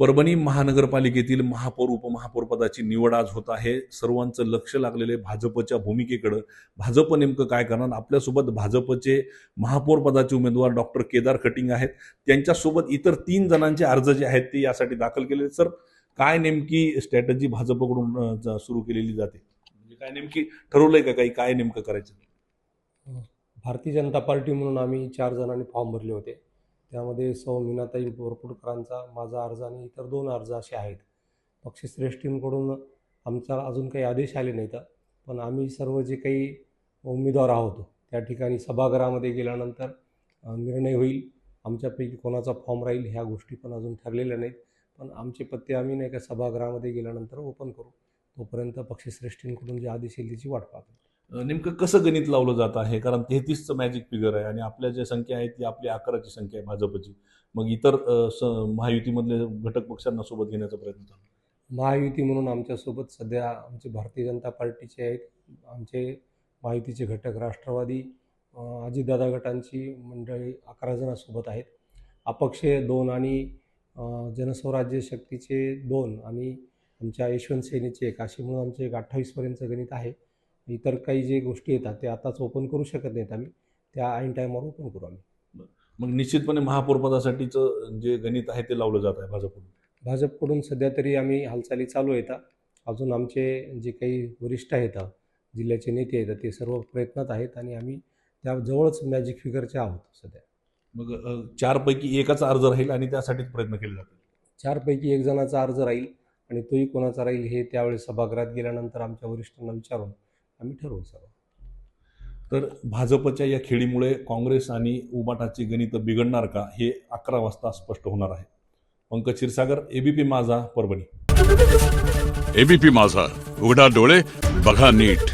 परभणी महानगरपालिकेतील महापौर उपमहापौर पदाची निवड आज होत आहे. सर्वांचं लक्ष लागलेले भाजपच्या भूमिकेकडे. भाजप नेमकं काय करणार? आपल्यासोबत भाजपचे महापौर पदाचे उमेदवार डॉक्टर केदार खटिंग आहेत. त्यांच्यासोबत इतर 3 जणांचे अर्ज जे आहेत ते यासाठी दाखल केलेले. सर, काय नेमकी स्ट्रॅटेजी भाजपकडून सुरू केलेली जाते? म्हणजे काय नेमकी ठरवलंय का काही, काय नेमकं करायचं? भारतीय जनता पार्टी म्हणून आम्ही 4 जणांनी फॉर्म भरले होते. त्यामध्ये सौ मीनाताई बोरपुडकरांचा, माझा अर्ज आणि इतर 2 अर्ज असे आहेत. पक्षश्रेष्ठींकडून आमचा अजून काही आदेश आले नाहीत, पण आम्ही सर्व जे काही उमेदवार आहोत त्या ठिकाणी सभागृहामध्ये गेल्यानंतर निर्णय होईल. आमच्यापैकी कोणाचा फॉर्म राहील ह्या गोष्टी पण अजून ठरलेल्या नाहीत, पण आमचे पत्ते आम्ही नाही का सभागृहामध्ये गेल्यानंतर ओपन करू. तोपर्यंत पक्षश्रेष्ठींकडून जे आदेश येईल त्याची वाट पाहतो. नेमकं कसं गणित लावलं जात आहे? कारण 33चं मॅजिक फिगर आहे आणि आपल्या ज्या संख्या आहे ती आपली 11ची संख्या आहे भाजपची. मग इतर महायुतीमधले घटक पक्षांना सोबत घेण्याचा प्रयत्न चालू. महायुती म्हणून आमच्यासोबत सध्या आमचे भारतीय जनता पार्टीचे आहेत. आमचे महायुतीचे घटक राष्ट्रवादी, अजितदादा गटांची मंडळी 11 जणांसोबत आहेत. अपक्ष 2 आणि जनस्वराज्य शक्तीचे 2 आणि आमच्या यशवंत सेनेचे 1 असे म्हणून आमचे 28पर्यंतचं गणित आहे. इतर काही जे गोष्टी येतात ते आताच ओपन करू शकत नाहीत आम्ही, त्या ऐन टायमावर ओपन करू आम्ही. मग निश्चितपणे महापौर पदासाठीचं जे गणित आहे ते लावलं जात आहे भाजपकडून सध्या तरी आम्ही हालचाली चालू आहेत. अजून आमचे जे काही वरिष्ठ आहेत, जिल्ह्याचे नेते आहेत, ते सर्व प्रयत्नात आहेत आणि आम्ही त्या जवळच मॅजिक फिगरचे आहोत सध्या. मग 4 पैकी एकाचा अर्ज राहील आणि त्यासाठीच प्रयत्न केले जातील. 4 पैकी 1 जणाचा अर्ज राहील आणि तोही कोणाचा राहील हे त्यावेळेस सभागृहात गेल्यानंतर आमच्या वरिष्ठांना विचारून आम्ही ठरवू सर्व. तर भाजपच्या या खेळीमुळे काँग्रेस आणि उबाटाची गणित बिघडणार का, हे 11 वाजता स्पष्ट होणार आहे. पंकज क्षीरसागर, एबीपी माझा, परभणी. एबीपी माझा, उघडा डोळे बघा नीट.